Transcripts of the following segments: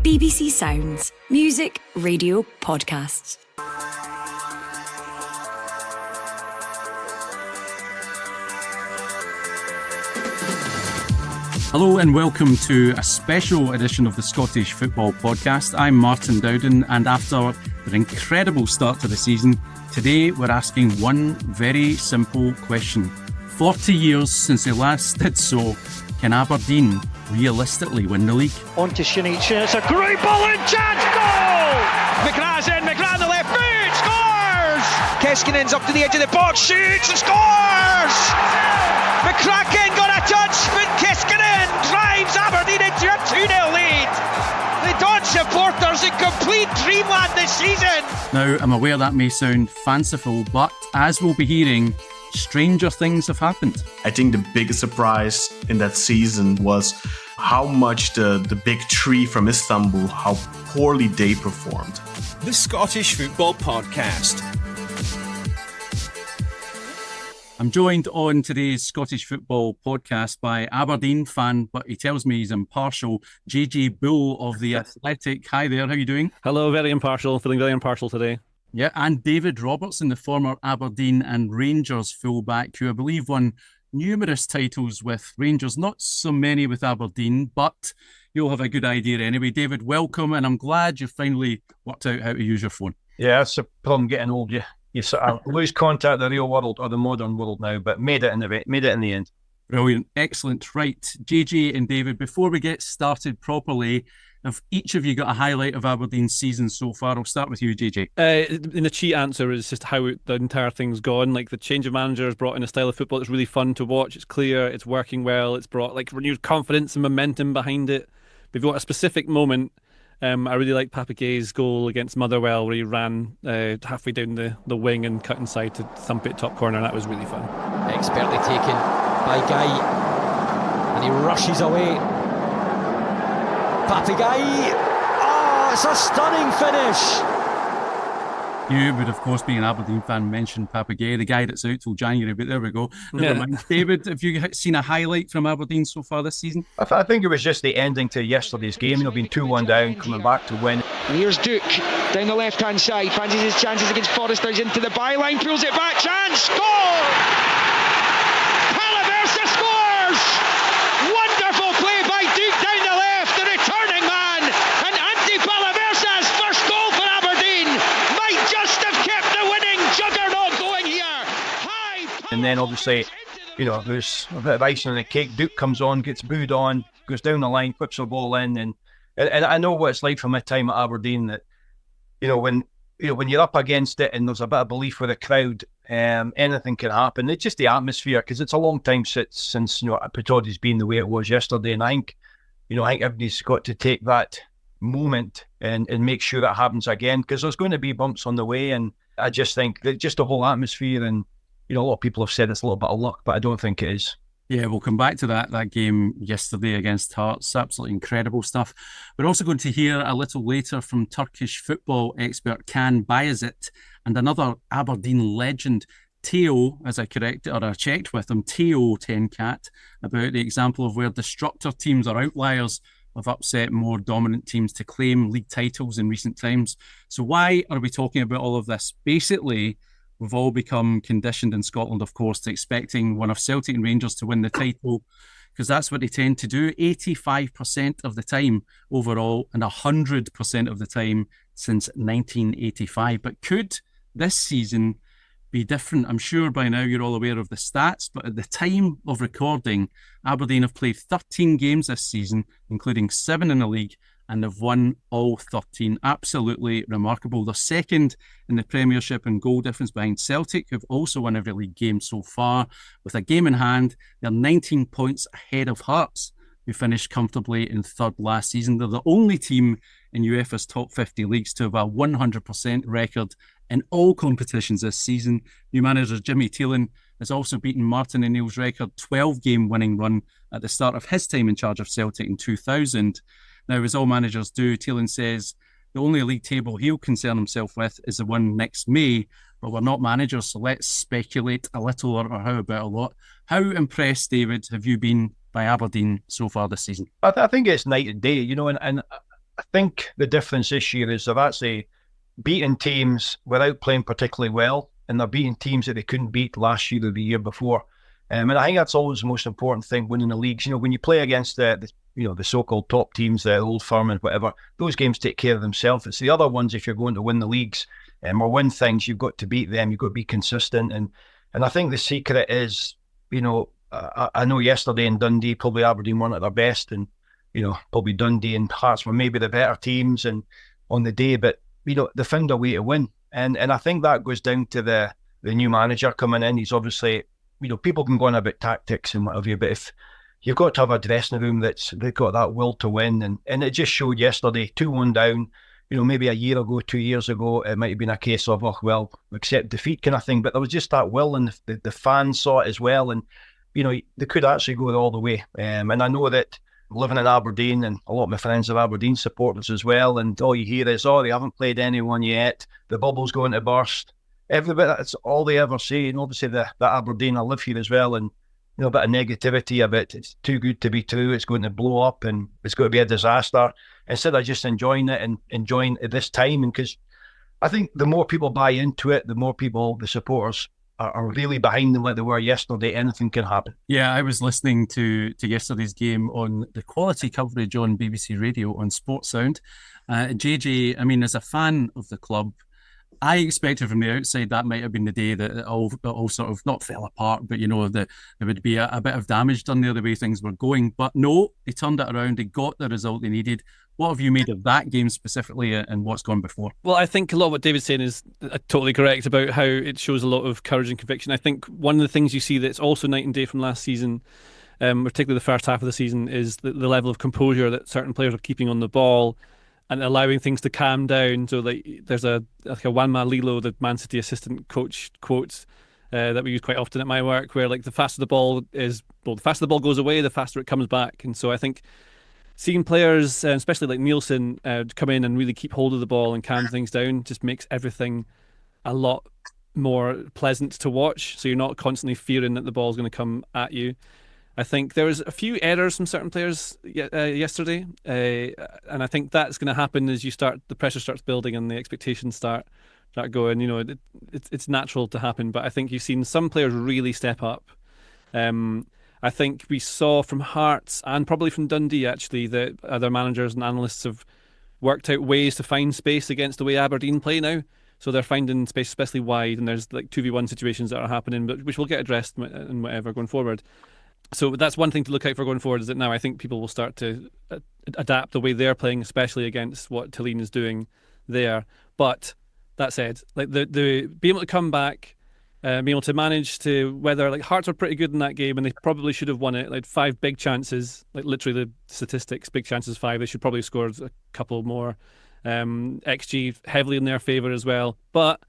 BBC Sounds. Music, radio, podcasts. Hello and welcome to a special edition of the Scottish Football Podcast. I'm Martin Dowden, and after an incredible start to the season, today we're asking one very simple question. 40 years since they last did so, can Aberdeen realistically win the league? On to Shinichi, it's a great ball and chance, goal! McGrath's in, McGrath on the left boot, scores! Keskinen's up to the edge of the box, shoots and scores! McCracken got a touch, but Keskinen drives Aberdeen into a 2-0 lead. The Dodge supporters in complete dreamland this season. Now, I'm aware that may sound fanciful, but as we'll be hearing, stranger things have happened. I think the biggest surprise in that season was how much the big three from Istanbul, how poorly they performed. The Scottish Football Podcast. I'm joined on today's Scottish Football Podcast by Aberdeen fan, but he tells me he's impartial, JJ Bull of The Athletic. Hi there, how are you doing? Hello, very impartial, feeling very impartial today. Yeah, and David Robertson, the former Aberdeen and Rangers fullback, who I believe won numerous titles with Rangers, not so many with Aberdeen, but you'll have a good idea anyway. David, welcome, and I'm glad you finally worked out how to use your phone. Yeah, that's the problem getting old. You sort of lose contact with the real world or the modern world now, but made it in the end. Brilliant, excellent. Right, JJ and David, before we get started properly, have each of you got a highlight of Aberdeen's season so far? I'll start with you, JJ. In the cheat answer is just how the entire thing's gone. Like, the change of manager has brought in a style of football that's really fun to watch. It's clear, it's working well. It's brought like renewed confidence and momentum behind it. But if you want a specific moment, I really like Papagay's goal against Motherwell, where he ran halfway down the wing and cut inside to thump it top corner. That was really fun. Expertly taken by Guy, and he rushes away. Papagay, oh, it's a stunning finish. You would, of course, being an Aberdeen fan, mention Papagay, the guy that's out till January, but there we go. Never mind. David, have you seen a highlight from Aberdeen so far this season? I think it was just the ending to yesterday's game, being 2-1 down, coming back to win. And here's Duke down the left-hand side, fancies his chances against Forrester, he's into the byline, pulls it back, chance, goal! Palaversa scores! Wonderful play by Duke down the left, the returning man, and Antti Palaversa's first goal for Aberdeen might just have kept the winning juggernaut going here. And then obviously, there's a bit of icing on the cake. Duke comes on, gets booed on, goes down the line, whips the ball in, and I know what it's like from my time at Aberdeen, that when you're up against it and there's a bit of belief with the crowd, anything can happen. It's just the atmosphere, because it's a long time since Pittodie's been the way it was yesterday, and I think everybody's got to take that moment and make sure that happens again, because there's going to be bumps on the way, and I just think that just the whole atmosphere, and a lot of people have said it's a little bit of luck, but I don't think it is. Yeah, we'll come back to that game yesterday against Hearts. Absolutely incredible stuff. We're also going to hear a little later from Turkish football expert Kaan Bayazit and another Aberdeen legend, Theo, as I checked with him, Theo 10 Caat, about the example of where disruptor teams or outliers have upset more dominant teams to claim league titles in recent times. So why are we talking about all of this? Basically, we've all become conditioned in Scotland, of course, to expecting one of Celtic and Rangers to win the title, because that's what they tend to do 85% of the time overall and 100% of the time since 1985. But could this season be different? I'm sure by now you're all aware of the stats, but at the time of recording, Aberdeen have played 13 games this season, including 7 in the league, and they've won all 13. Absolutely remarkable. They're second in the Premiership in goal difference behind Celtic, who've also won every league game so far. With a game in hand, they're 19 points ahead of Hearts, who finished comfortably in third last season. They're the only team in UEFA's top 50 leagues to have a 100% record in all competitions this season. New manager Jimmy Thielen has also beaten Martin O'Neill's record 12-game winning run at the start of his time in charge of Celtic in 2000. Now, as all managers do, Thielen says the only league table he'll concern himself with is the one next May, but we're not managers, so let's speculate a little, or how about a lot. How impressed, David, have you been by Aberdeen so far this season? I think it's night and day, and I think the difference this year is they've actually beaten teams without playing particularly well, and they're beating teams that they couldn't beat last year or the year before. And I think that's always the most important thing, winning the leagues. When you play against the so-called top teams, the Old Firm and whatever, those games take care of themselves. It's the other ones, if you're going to win the leagues or win things, you've got to beat them. You've got to be consistent. And I think the secret is, I know yesterday in Dundee, probably Aberdeen weren't at their best, and probably Dundee and Hearts were maybe the better teams and on the day, but they found a way to win. And I think that goes down to the new manager coming in. He's obviously, people can go on about tactics and whatever, but if you've got to have a dressing room they've got that will to win, and it just showed yesterday, 2-1 down. Maybe a year ago, 2 years ago, it might have been a case of, accept defeat kind of thing, but there was just that will, and the fans saw it as well, and they could actually go all the way. And I know that living in Aberdeen, and a lot of my friends are Aberdeen supporters as well, and all you hear is, they haven't played anyone yet, the bubble's going to burst. That's all they ever say. And obviously the Aberdeen, I live here as well, and a bit of negativity about it's too good to be true, it's going to blow up and it's going to be a disaster, instead of just enjoying it and enjoying this time. And because I think the more people buy into it, the more people, the supporters, are really behind them like they were yesterday. Anything can happen. Yeah, I was listening to yesterday's game on the quality coverage on BBC Radio on Sports Sound. JJ, I mean, as a fan of the club, I expected from the outside that might have been the day that it all sort of not fell apart, but that there would be a bit of damage done there the way things were going. But no, they turned it around. They got the result they needed. What have you made of that game specifically, and what's gone before? Well, I think a lot of what David's saying is totally correct about how it shows a lot of courage and conviction. I think one of the things you see that's also night and day from last season, particularly the first half of the season, is the level of composure that certain players are keeping on the ball and allowing things to calm down. So there's a Wanma Lilo, the Man City assistant coach, quotes that we use quite often at my work, where the faster the ball goes away, the faster it comes back. And so I think seeing players, especially like Nielsen, come in and really keep hold of the ball and calm things down just makes everything a lot more pleasant to watch. So you're not constantly fearing that the ball's going to come at you. I think there was a few errors from certain players yesterday, and I think that's going to happen as the pressure starts building and the expectations start going. It's natural to happen, but I think you've seen some players really step up. I think we saw from Hearts and probably from Dundee actually that other managers and analysts have worked out ways to find space against the way Aberdeen play now. So they're finding space, especially wide, and there's 2v1 situations that are happening, but which will get addressed and whatever going forward. So that's one thing to look out for going forward, is that now I think people will start to adapt the way they're playing, especially against what Tallinn is doing there. But that said, the being able to come back, being able to manage to weather, Hearts were pretty good in that game and they probably should have won it. 5 big chances, literally the statistics, big chances 5. They should probably have scored a couple more. XG heavily in their favour as well. But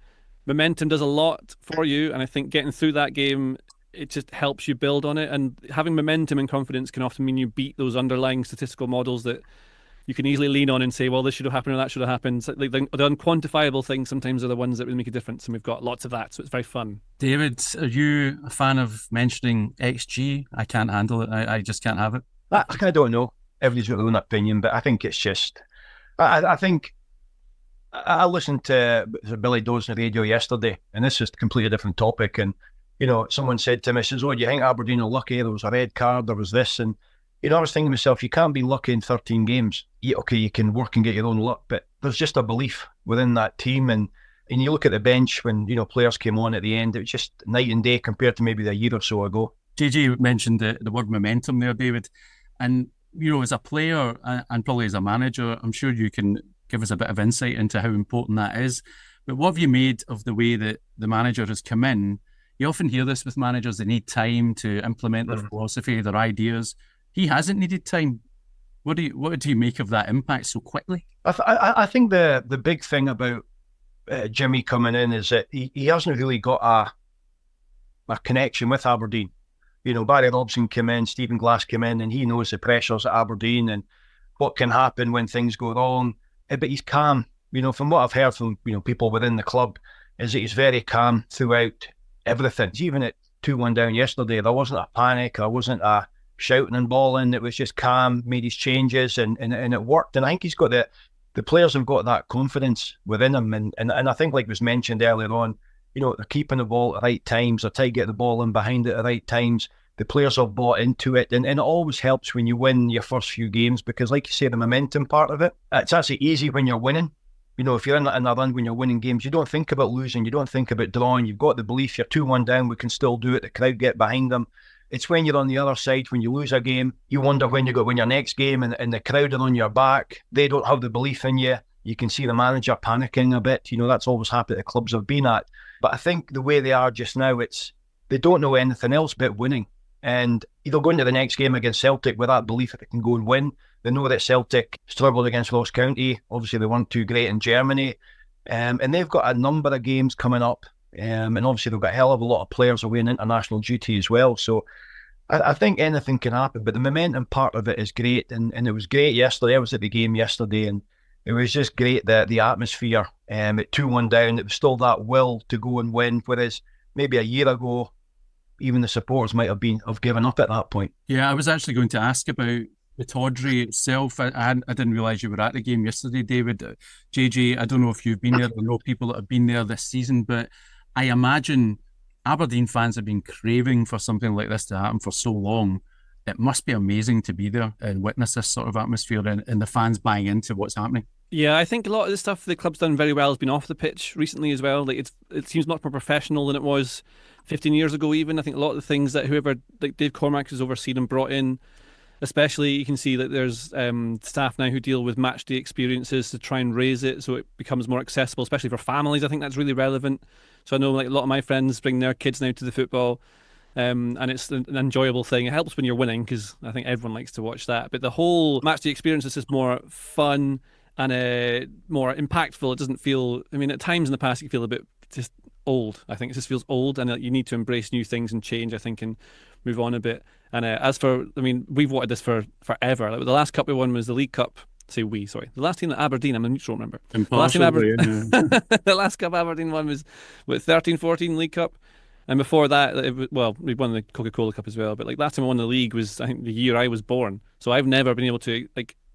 momentum does a lot for you, and I think getting through that game, it just helps you build on it, and having momentum and confidence can often mean you beat those underlying statistical models that you can easily lean on and say, well, this should have happened or that should have happened. So the unquantifiable things sometimes are the ones that will make a difference, and we've got lots of that, so it's very fun. David, are you a fan of mentioning XG? I can't handle it. I just can't have it. I don't know. Everybody's got their own opinion, but I think it's just... I think... I listened to Billy Doe's on the radio yesterday, and this is a completely different topic, and someone said to me, says, do you think Aberdeen are lucky? There was a red card, there was this. And, I was thinking to myself, you can't be lucky in 13 games. You can work and get your own luck, but there's just a belief within that team. And you look at the bench when, players came on at the end, it was just night and day compared to maybe a year or so ago. JJ mentioned the word momentum there, David. And, as a player and probably as a manager, I'm sure you can give us a bit of insight into how important that is. But what have you made of the way that the manager has come in? You often hear this with managers, they need time to implement their philosophy, their ideas. He hasn't needed time. What do you make of that impact so quickly? I think the big thing about Jimmy coming in is that he hasn't really got a connection with Aberdeen. Barry Robson came in, Stephen Glass came in, and he knows the pressures at Aberdeen and what can happen when things go wrong. But he's calm. From what I've heard from people within the club, is that he's very calm throughout everything. Even at 2-1 down yesterday, there wasn't a panic. There wasn't shouting and bawling. It was just calm, made his changes, and it worked. And I think he's got the players have got that confidence within him. And I think, like was mentioned earlier on, they're keeping the ball at the right times. They're trying to get the ball in behind it at the right times. The players have bought into it. And it always helps when you win your first few games because, like you say, the momentum part of it, it's actually easy when you're winning. If you're in a run when you're winning games, you don't think about losing. You don't think about drawing. You've got the belief you're 2-1 down. We can still do it. The crowd get behind them. It's when you're on the other side, when you lose a game, you wonder when you go win your next game and the crowd are on your back. They don't have the belief in you. You can see the manager panicking a bit. That's always happened at the clubs I've been at. But I think the way they are just now, they don't know anything else but winning. And they'll go into the next game against Celtic with that belief that they can go and win. They know that Celtic struggled against Ross County. Obviously, they weren't too great in Germany. And they've got a number of games coming up. And obviously, they've got a hell of a lot of players away in international duty as well. So I think anything can happen. But the momentum part of it is great. And it was great yesterday. I was at the game yesterday. And it was just great, the atmosphere. At 2-1 down, it was still that will to go and win. Whereas maybe a year ago, even the supporters might have given up at that point. Yeah, I was actually going to ask about the Tawdry itself. I didn't realise you were at the game yesterday, David. JJ, I don't know if you've been there. I know people that have been there this season, but I imagine Aberdeen fans have been craving for something like this to happen for so long. It must be amazing to be there and witness this sort of atmosphere and the fans buying into what's happening. Yeah, I think a lot of the stuff the club's done very well has been off the pitch recently as well. Like it seems much more professional than it was 15 years ago even. I think a lot of the things that whoever, like Dave Cormack has overseen and brought in, especially you can see that there's staff now who deal with match day experiences to try and raise it so it becomes more accessible, especially for families. I think that's really relevant. So I know like a lot of my friends bring their kids now to the football. And it's an enjoyable thing. It helps when you're winning because I think everyone likes to watch that. But the whole matchday experience is just more fun and more impactful. It doesn't feel, at times in the past you feel a bit just old. I think it just feels old and you need to embrace new things and change, I think, and move on a bit. And as for, we've wanted this for forever. Like, the last cup we won was the League Cup. The last team that Aberdeen, I'm a neutral member. The last cup Aberdeen won was 13-14 League Cup. And before that, we won the Coca-Cola Cup as well. But like last time I won the league was, I think, the year I was born. So I've never been able to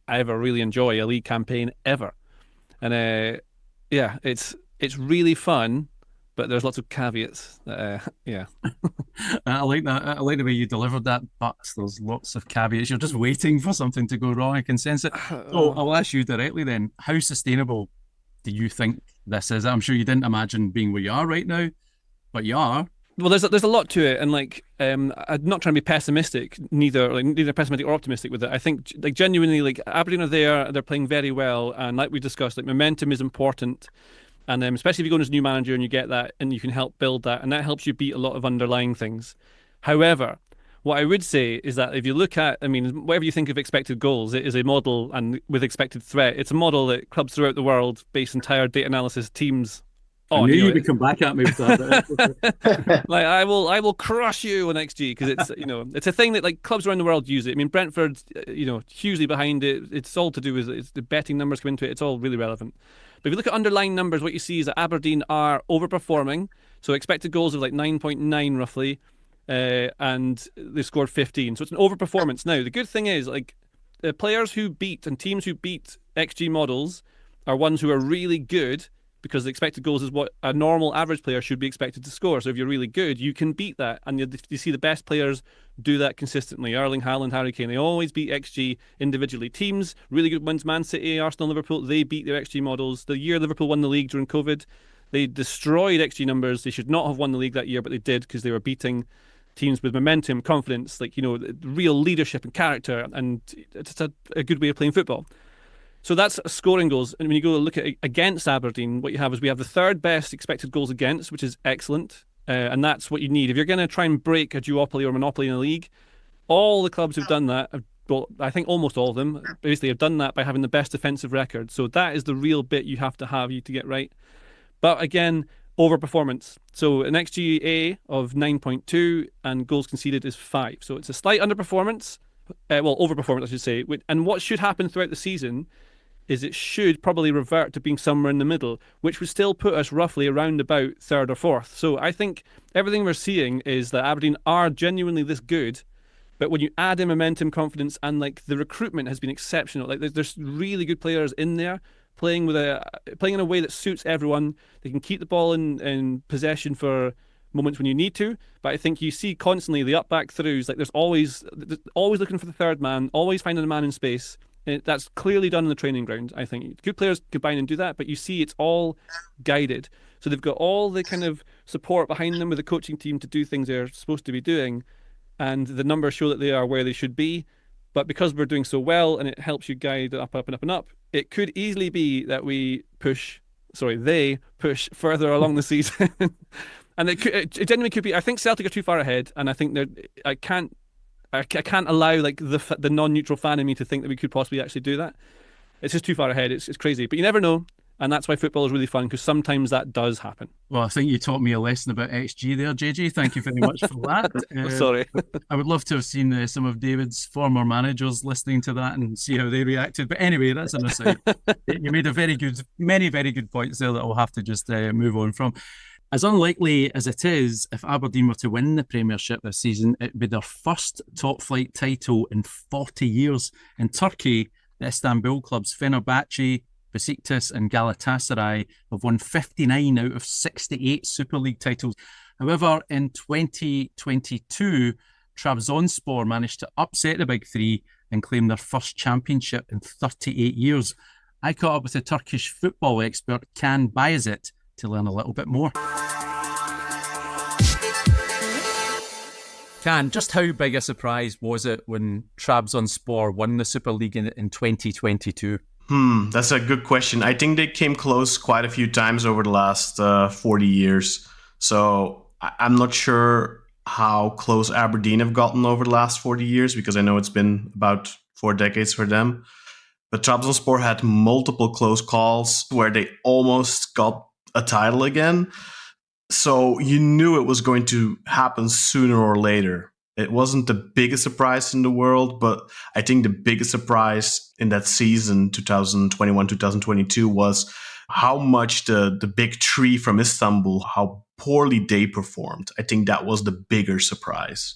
ever really enjoy a league campaign ever. And it's really fun, but there's lots of caveats. I like that. I like the way you delivered that. But there's lots of caveats. You're just waiting for something to go wrong. I can sense it. So I'll ask you directly then. How sustainable do you think this is? I'm sure you didn't imagine being where you are right now, but you are. Well, there's a lot to it, and I'm not trying to be pessimistic, neither pessimistic or optimistic with it. I think genuinely, Aberdeen are there, they're playing very well, and like we discussed, momentum is important, and especially if you go in as a new manager and you get that, and you can help build that, and that helps you beat a lot of underlying things. However, what I would say is that if you look at, whatever you think of expected goals, it is a model, and with expected threat, it's a model that clubs throughout the world base entire data analysis teams. I knew you would come back at me with that. I will crush you on XG because it's it's a thing that clubs around the world use it. Brentford, hugely behind it. It's all to do with it's the betting numbers come into it. It's all really relevant. But if you look at underlying numbers, what you see is that Aberdeen are overperforming. So expected goals of 9.9 roughly, and they scored 15. So it's an overperformance. Now the good thing is the players who beat and teams who beat XG models are ones who are really good, because the expected goals is what a normal average player should be expected to score. So if you're really good, you can beat that. And you see the best players do that consistently. Erling Haaland, Harry Kane, they always beat XG individually. Teams, really good ones, Man City, Arsenal, Liverpool, they beat their XG models. The year Liverpool won the league during COVID, they destroyed XG numbers. They should not have won the league that year, but they did because they were beating teams with momentum, confidence, real leadership and character. And it's a good way of playing football. So that's scoring goals. And when you go look at against Aberdeen, what you have is we have the third best expected goals against, which is excellent. And that's what you need. If you're going to try and break a duopoly or monopoly in the league, all the clubs who've done that, I think almost all of them, basically have done that by having the best defensive record. So that is the real bit you have to get right. But again, overperformance. So an XGA of 9.2 and goals conceded is 5. So it's a slight underperformance. Overperformance, I should say. And what should happen throughout the season is it should probably revert to being somewhere in the middle, which would still put us roughly around about third or fourth. So I think everything we're seeing is that Aberdeen are genuinely this good, But when you add in momentum, confidence, and like the recruitment has been exceptional. Like there's really good players in there playing in a way that suits everyone. They can keep the ball in possession for moments when you need to. But I think you see constantly the up back throughs. Like there's always looking for the third man, always finding a man in space. And that's clearly done in the training ground. I think good players combine and do that, but you see it's all guided. So they've got all the kind of support behind them with the coaching team to do things they're supposed to be doing. And the numbers show that they are where they should be. But because we're doing so well and it helps you guide up, up, and up, and up, it could easily be that they push further along the season. And it genuinely could be. I think Celtic are too far ahead, and I think I can't allow like the non-neutral fan in me to think that we could possibly actually do that. It's just too far ahead. It's crazy. But you never know. And that's why football is really fun, because sometimes that does happen. Well, I think you taught me a lesson about XG there, JJ. Thank you very much for that. Sorry. I would love to have seen some of David's former managers listening to that and see how they reacted. But anyway, that's an aside. You made many very good points there that I'll have to just move on from. As unlikely as it is, if Aberdeen were to win the Premiership this season, it would be their first top-flight title in 40 years. In Turkey, the Istanbul clubs Fenerbahce, Besiktas and Galatasaray have won 59 out of 68 Super League titles. However, in 2022, Trabzonspor managed to upset the Big Three and claim their first championship in 38 years. I caught up with the Turkish football expert Kaan Bayazit to learn a little bit more. Kaan, just how big a surprise was it when Trabzonspor won the Super League in 2022? That's a good question. I think they came close quite a few times over the last 40 years. So I'm not sure how close Aberdeen have gotten over the last 40 years, because I know it's been about 4 decades for them. But Trabzonspor had multiple close calls where they almost got a title again. So you knew it was going to happen sooner or later. It wasn't the biggest surprise in the world, but I think the biggest surprise in that season, 2021-2022, was how much the big three from Istanbul, how poorly they performed. I think that was the bigger surprise.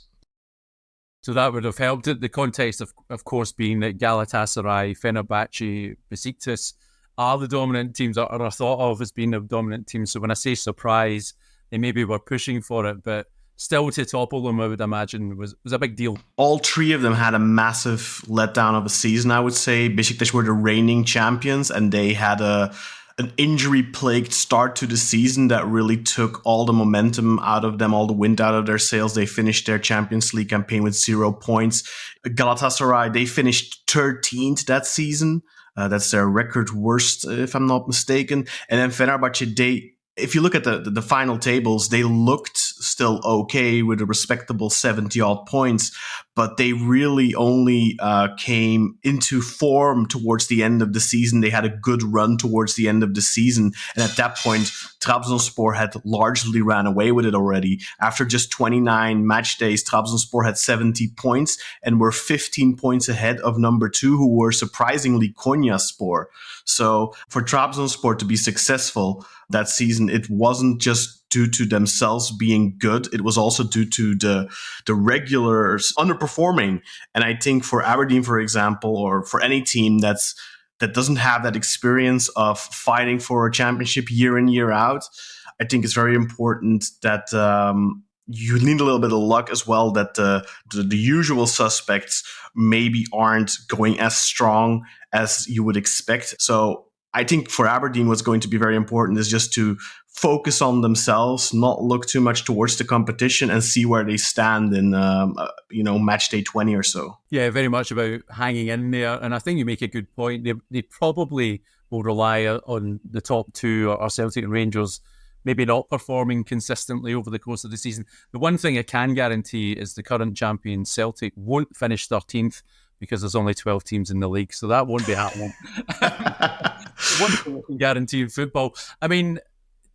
So that would have helped it. The context, of course, being that Galatasaray, Fenerbahce, Besiktas are the dominant teams, or are thought of as being the dominant teams. So when I say surprise, they maybe were pushing for it, but still to topple them, I would imagine, was a big deal. All three of them had a massive letdown of a season, I would say. Besiktas were the reigning champions, and they had an injury-plagued start to the season that really took all the momentum out of them, all the wind out of their sails. They finished their Champions League campaign with 0 points. Galatasaray, they finished 13th that season. That's their record worst, if I'm not mistaken. And then Fenerbahce, if you look at the final tables, they looked still okay with a respectable 70-odd points, but they really only came into form towards the end of the season. They had a good run towards the end of the season, and at that point, Trabzonspor had largely ran away with it already. After just 29 match days, Trabzonspor had 70 points and were 15 points ahead of number 2, who were surprisingly Konyaspor. So for Trabzonspor to be successful that season, it wasn't just due to themselves being good. It was also due to the regulars underperforming. And I think for Aberdeen, for example, or for any team that doesn't have that experience of fighting for a championship year in, year out, I think it's very important that you need a little bit of luck as well, that the usual suspects maybe aren't going as strong as you would expect. So I think for Aberdeen, what's going to be very important is just to focus on themselves, not look too much towards the competition, and see where they stand in, match day 20 or so. Yeah, very much about hanging in there. And I think you make a good point. They probably will rely on the top two, or Celtic and Rangers, maybe not performing consistently over the course of the season. The one thing I can guarantee is the current champion Celtic won't finish 13th, because there's only 12 teams in the league. So that won't be happening. One thing I can guarantee in football. I mean,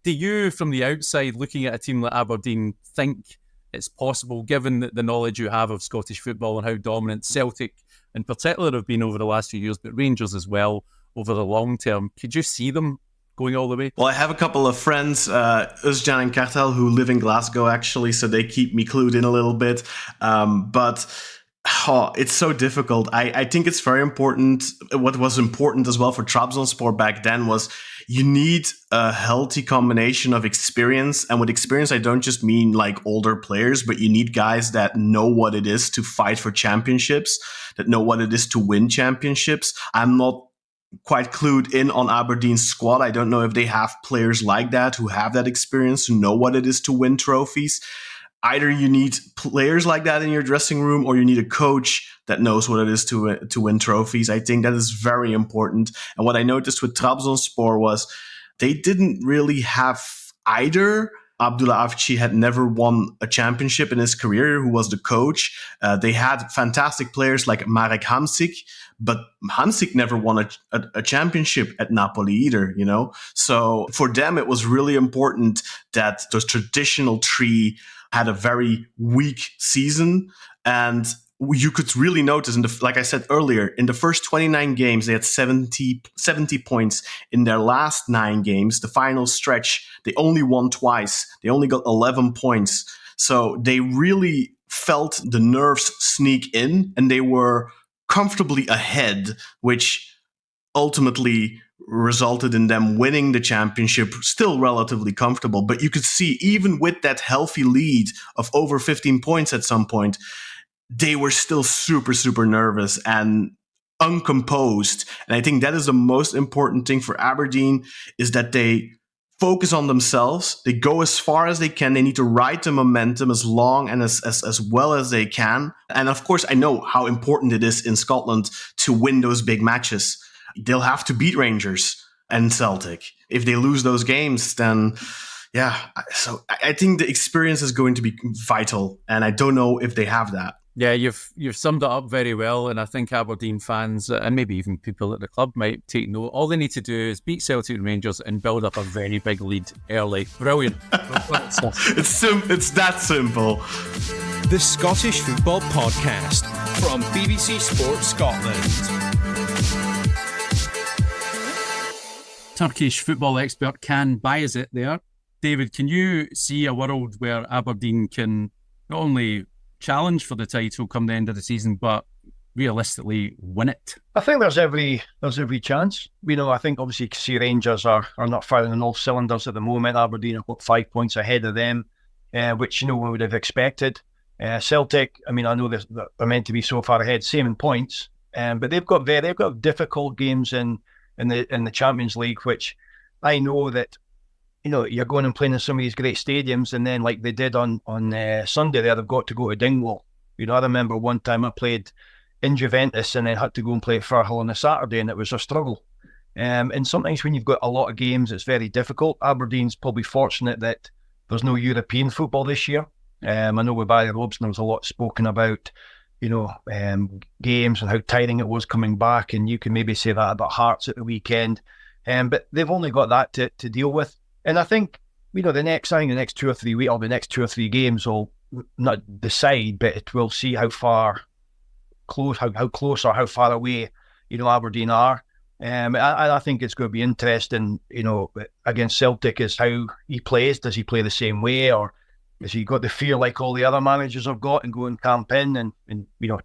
do you, from the outside, looking at a team like Aberdeen, think it's possible, given the knowledge you have of Scottish football and how dominant Celtic in particular have been over the last few years, but Rangers as well over the long term, could you see them going all the way? Well, I have a couple of friends, Özcan and Kartal, who live in Glasgow, actually, so they keep me clued in a little bit. But Oh, it's so difficult. I think it's very important. What was important as well for Trabzonspor back then was you need a healthy combination of experience. And with experience, I don't just mean like older players, but you need guys that know what it is to fight for championships, that know what it is to win championships. I'm not quite clued in on Aberdeen's squad. I don't know if they have players like that who have that experience, who know what it is to win trophies. Either you need players like that in your dressing room, or you need a coach that knows what it is to win trophies. I think that is very important. And what I noticed with Trabzonspor was they didn't really have either. Abdullah Avci had never won a championship in his career, who was the coach. They had fantastic players like Marek Hamsik, but Hamsik never won a championship at Napoli either, you know? So for them, it was really important that the traditional three had a very weak season. And you could really notice, like I said earlier, in the first 29 games, they had 70 points. In their last 9 games, the final stretch, they only won twice. They only got 11 points. So they really felt the nerves sneak in, and they were comfortably ahead, which ultimately resulted in them winning the championship, still relatively comfortable. But you could see, even with that healthy lead of over 15 points at some point, they were still super, super nervous and uncomposed. And I think that is the most important thing for Aberdeen, is that they focus on themselves. They go as far as they can. They need to ride the momentum as long and as well as they can. And of course, I know how important it is in Scotland to win those big matches. They'll have to beat Rangers and Celtic. If they lose those games, then yeah. So I think the experience is going to be vital, and I don't know if they have that. Yeah, you've summed it up very well, and I think Aberdeen fans and maybe even people at the club might take note. All they need to do is beat Celtic and Rangers and build up a very big lead early. Brilliant. It's that simple. The Scottish Football Podcast from BBC Sports Scotland. Turkish football expert Kaan Bayazit there. David, can you see a world where Aberdeen can not only challenge for the title come the end of the season, but realistically win it? I think there's every chance. I think obviously you can see Rangers are not firing on all cylinders at the moment. Aberdeen are 5 points ahead of them, which we would have expected. Celtic, I know they're meant to be so far ahead, same in points, but they've got difficult games in the Champions League, which I know that you're going and playing in some of these great stadiums, and then like they did on Sunday there, they've got to go to Dingwall. I remember one time I played in Juventus and then had to go and play at Firhill on a Saturday, and it was a struggle. And sometimes when you've got a lot of games, it's very difficult. Aberdeen's probably fortunate that there's no European football this year. I know with David Robertson there was a lot spoken about games and how tiring it was coming back, and you can maybe say that about Hearts at the weekend, but they've only got that to deal with. And I think the next 2 or 3 weeks, or the next 2 or 3 games will not decide, but it will see how close or how far away Aberdeen are. I think it's going to be interesting against Celtic, is how he plays. Does he play the same way, or has he got the fear like all the other managers have got and go and camp in and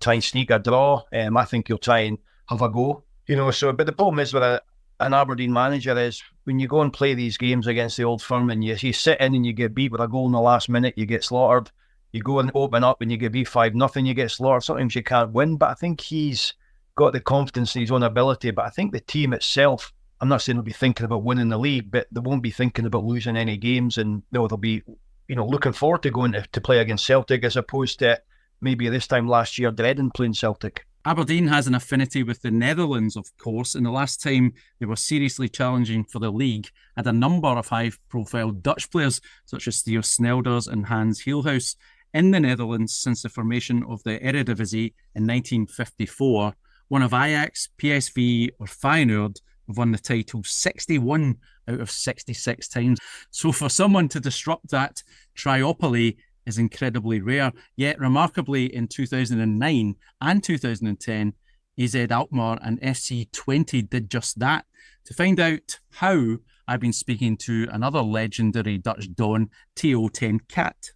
try and sneak a draw? I think he'll try and have a go. But the problem is with an Aberdeen manager is when you go and play these games against the Old Firm and you sit in and you get beat with a goal in the last minute, you get slaughtered. You go and open up and you get beat 5-0, you get slaughtered. Sometimes you can't win, but I think he's got the confidence in his own ability. But I think the team itself, I'm not saying they'll be thinking about winning the league, but they won't be thinking about losing any games, and they'll be looking forward to going to play against Celtic, as opposed to maybe this time last year dreading playing Celtic. Aberdeen has an affinity with the Netherlands, of course, and the last time they were seriously challenging for the league had a number of high-profile Dutch players such as Theo Snelders and Hans Hielhuis in the Netherlands since the formation of the Eredivisie in 1954. One of Ajax, PSV or Feyenoord have won the title 61 out of 66 times. So for someone to disrupt that triopoly is incredibly rare. Yet, remarkably, in 2009 and 2010, AZ Alkmaar and FC Twente did just that. To find out how, I've been speaking to another legendary Dutch Don, Theo 10 Caat.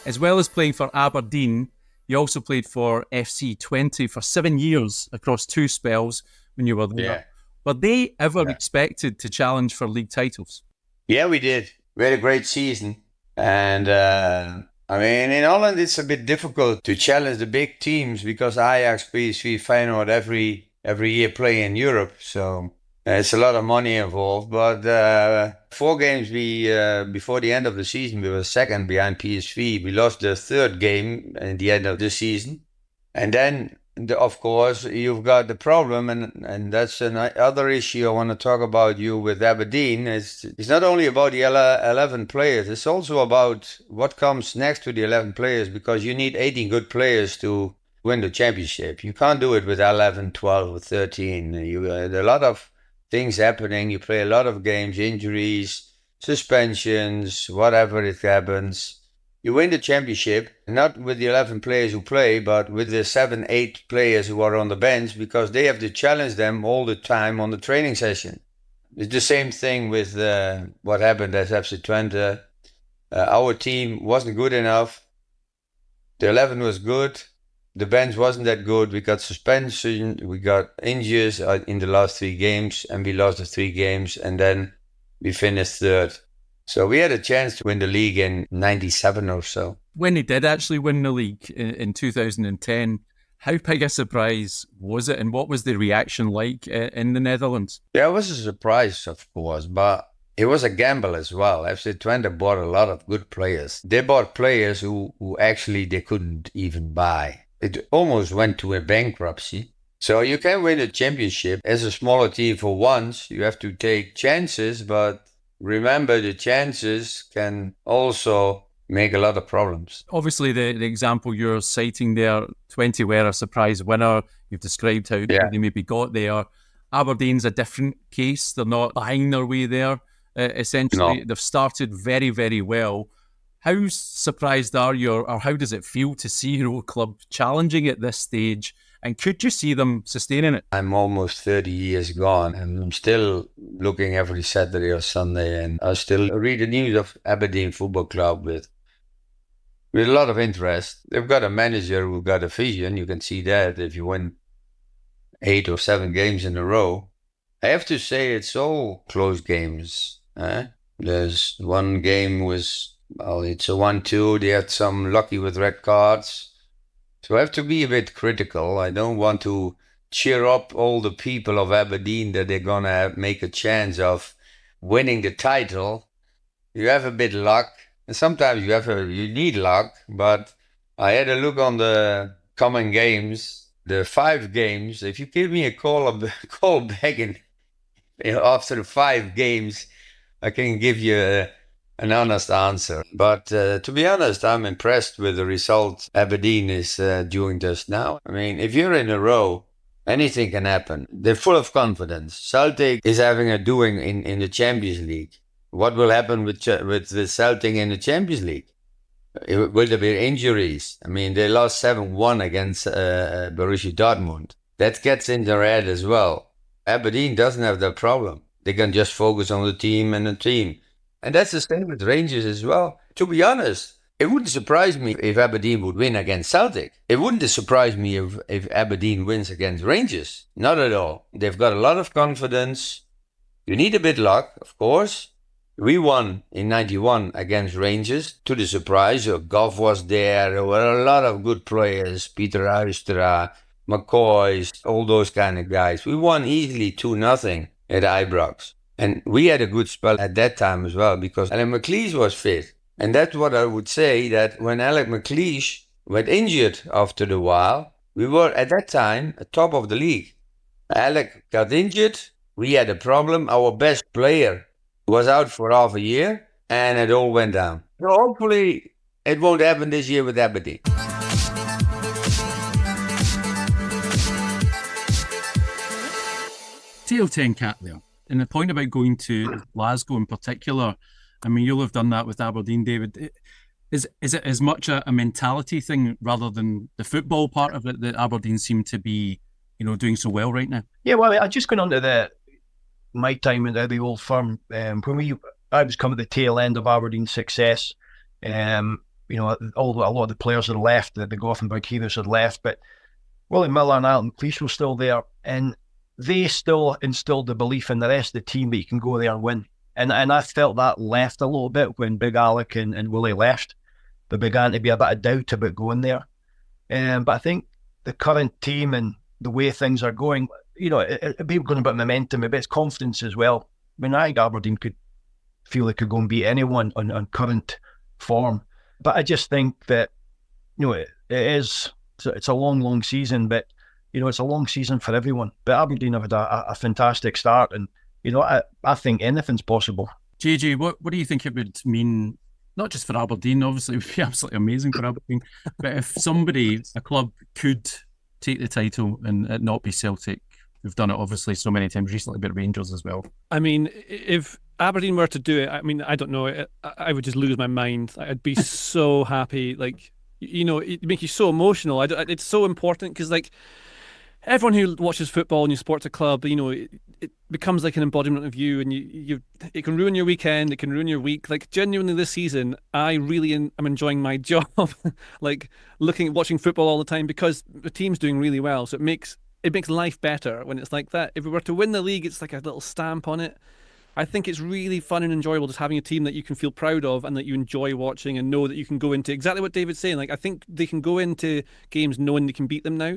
As well as playing for Aberdeen, you also played for FC Twente for 7 years across 2 spells when you were there. Yeah. Were they ever expected to challenge for league titles? Yeah, we did. We had a great season. And I mean, in Holland, it's a bit difficult to challenge the big teams because Ajax, PSV, Feyenoord every year play in Europe. So it's a lot of money involved. But 4 games before the end of the season, we were second behind PSV. We lost the 3rd game at the end of the season. And then, of course, you've got the problem, and that's another issue I want to talk about you with Aberdeen. It's not only about the 11 players, it's also about what comes next to the 11 players, because you need 18 good players to win the championship. You can't do it with 11, 12, or 13. There are a lot of things happening. You play a lot of games, injuries, suspensions, whatever it happens. You win the championship, not with the 11 players who play, but with the 7, 8 players who are on the bench, because they have to challenge them all the time on the training session. It's the same thing with what happened at FC Twente. Our team wasn't good enough. The 11 was good. The bench wasn't that good. We got suspension. We got injuries in the last 3 games, and we lost the 3 games, and then we finished 3rd. So we had a chance to win the league in 97 or so. When they did actually win the league in 2010, how big a surprise was it, and what was the reaction like in the Netherlands? Yeah, it was a surprise, of course, but it was a gamble as well. FC Twente bought a lot of good players. They bought players who actually they couldn't even buy. It almost went to a bankruptcy. So you can win a championship as a smaller team for once. You have to take chances, but remember, the chances can also make a lot of problems. Obviously, the example you're citing there, Twente were a surprise winner. You've described how they maybe got there. Aberdeen's a different case. They're not buying their way there. Essentially, They've started very, very well. How surprised are you, or how does it feel to see your old club challenging at this stage? And could you see them sustaining it? I'm almost 30 years gone, and I'm still looking every Saturday or Sunday, and I still read the news of Aberdeen Football Club with a lot of interest. They've got a manager who got a vision. You can see that if you win 8 or 7 games in a row. I have to say it's all close games. There's one game it's a 1-2. They had some lucky with red cards. So I have to be a bit critical. I don't want to cheer up all the people of Aberdeen that they're going to make a chance of winning the title. You have a bit of luck. And sometimes you need luck. But I had a look on the coming games, the 5 games. If you give me a call back after the 5 games, I can give you an honest answer. But to be honest, I'm impressed with the result Aberdeen is doing just now. I mean, if you're in a row, anything can happen. They're full of confidence. Celtic is having a doing in the Champions League. What will happen with the Celtic in the Champions League? Will there be injuries? I mean, they lost 7-1 against Borussia Dortmund. That gets in their head as well. Aberdeen doesn't have that problem. They can just focus on the team and the team. And that's the same with Rangers as well. To be honest, it wouldn't surprise me if Aberdeen would win against Celtic. It wouldn't surprise me if Aberdeen wins against Rangers. Not at all. They've got a lot of confidence. You need a bit luck, of course. We won in 91 against Rangers, to the surprise. Goff was there. There were a lot of good players. Peter Huistra, McCoy, all those kind of guys. We won easily 2-0 at Ibrox. And we had a good spell at that time as well, because Alec McLeish was fit. And that's what I would say, that when Alec McLeish went injured after a while, we were at that time at top of the league. Alec got injured. We had a problem. Our best player was out for half a year, and it all went down. So hopefully it won't happen this year with Aberdeen. Theo 10 Caat there. And the point about going to Glasgow in particular, I mean, you'll have done that with Aberdeen, David. Is it as much a mentality thing rather than the football part of it that Aberdeen seem to be, doing so well right now? Yeah, well, I just going on to my time at the old firm. When I was coming at the tail end of Aberdeen's success, a lot of the players had left, the Gothenburg Heroes had left, but Willie Miller and Alan McLeish were still there, and they still instilled the belief in the rest of the team that you can go there and win. And I felt that left a little bit when Big Alec and Willie left. There began to be a bit of doubt about going there. But I think the current team and the way things are going, it'd be going about momentum, a bit of confidence as well. I mean, I think Aberdeen could feel they could go and beat anyone on current form. But I just think that, it's a long season, but, it's a long season for everyone. But Aberdeen have had a fantastic start, and, I think anything's possible. JJ, what do you think it would mean, not just for Aberdeen, obviously it would be absolutely amazing for Aberdeen, but if a club could take the title and it not be Celtic? We've done it obviously so many times recently, but Rangers as well. I mean, if Aberdeen were to do it, I mean, I don't know, I would just lose my mind. I'd be so happy. Like, it makes you so emotional. It's so important because, like, everyone who watches football and you supports a club, it becomes like an embodiment of you, and it can ruin your weekend, it can ruin your week. Like, genuinely this season, I really am enjoying my job, like watching football all the time, because the team's doing really well. So it makes life better when it's like that. If we were to win the league, it's like a little stamp on it. I think it's really fun and enjoyable just having a team that you can feel proud of and that you enjoy watching, and know that you can go into exactly what David's saying. Like, I think they can go into games knowing they can beat them now.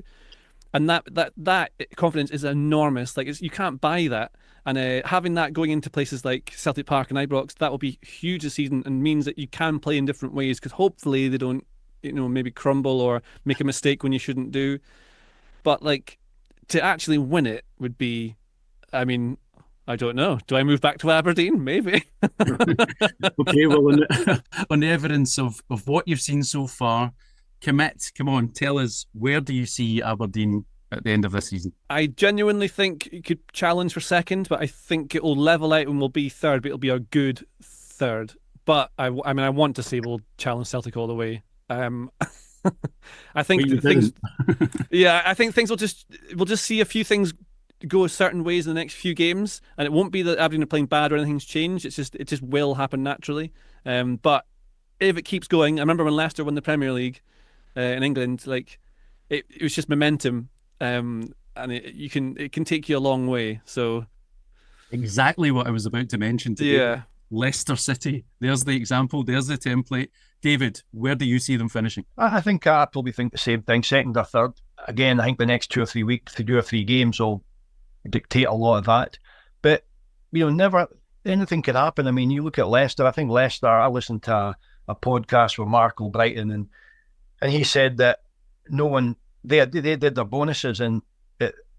And that confidence is enormous. Like, you can't buy that. And having that going into places like Celtic Park and Ibrox, that will be huge this season, and means that you can play in different ways, because hopefully they don't, maybe crumble or make a mistake when you shouldn't do. But, like, to actually win it would be, I mean, I don't know. Do I move back to Aberdeen? Maybe. Okay, well, on the evidence of what you've seen so far, commit. Come on, tell us, where do you see Aberdeen at the end of this season? I genuinely think it could challenge for second, but I think it will level out and we'll be third, but it'll be a good third. But I want to say we'll challenge Celtic all the way. I think things. Yeah, I think things we'll just see a few things go certain ways in the next few games, and it won't be that Aberdeen are playing bad or anything's changed. It just will happen naturally. But if it keeps going, I remember when Leicester won the Premier League in England, like it was just momentum, and it can take you a long way. So exactly what I was about to mention today. Yeah, Leicester City. There's the example. There's the template. David, where do you see them finishing? I think I probably think the same thing, second or third. Again, I think the next 2 or 3 weeks, 2 or 3 games will dictate a lot of that. But never anything could happen. I mean, you look at Leicester. I think Leicester. I listened to a podcast with Mark Albrighton, and he said that they did their bonuses and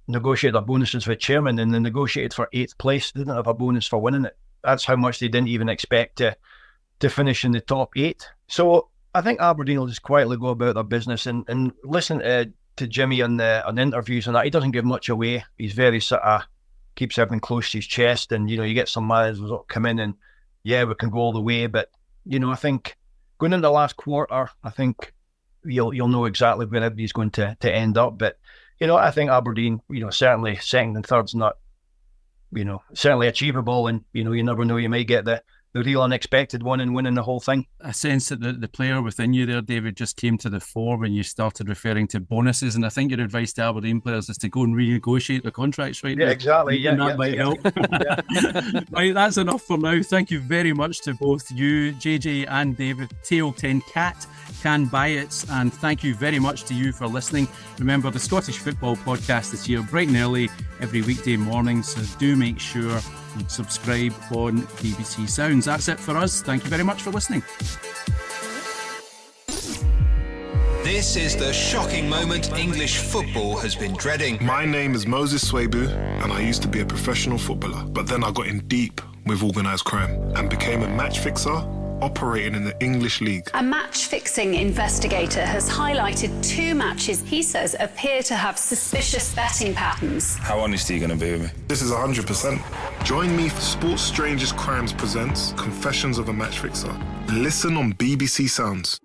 negotiated their bonuses with chairman, and they negotiated for 8th place. They didn't have a bonus for winning it. That's how much they didn't even expect to finish in the top 8. So I think Aberdeen will just quietly go about their business and listen to Jimmy on interviews and that. He doesn't give much away. He's very sort of keeps everything close to his chest, and you get some managers that come in and we can go all the way. But I think going into the last quarter, I think you'll know exactly where everybody's going to end up. But I think Aberdeen, certainly second and third's not, certainly achievable, and you never know, you may get the real unexpected one and winning the whole thing. I sense that the player within you there, David, just came to the fore when you started referring to bonuses, and I think your advice to Aberdeen players is to go and renegotiate the contracts right now. Yeah, exactly. Yeah, that might help. Right, that's enough for now. Thank you very much to both you, JJ and David. Theo 10 Caat, Kaan Bayazit, and thank you very much to you for listening. Remember, the Scottish Football Podcast is here bright and early every weekday morning, so do make sure you subscribe on BBC Sounds. That's it for us. Thank you very much for listening. This is the shocking moment English football has been dreading. My name is Moses Swabu, and I used to be a professional footballer, but then I got in deep with organised crime and became a match fixer operating in the English League. A match-fixing investigator has highlighted 2 matches he says appear to have suspicious betting patterns. How honest are you going to be with me? This is 100%. Join me for Sports Strangest Crimes presents Confessions of a Match Fixer. Listen on BBC Sounds.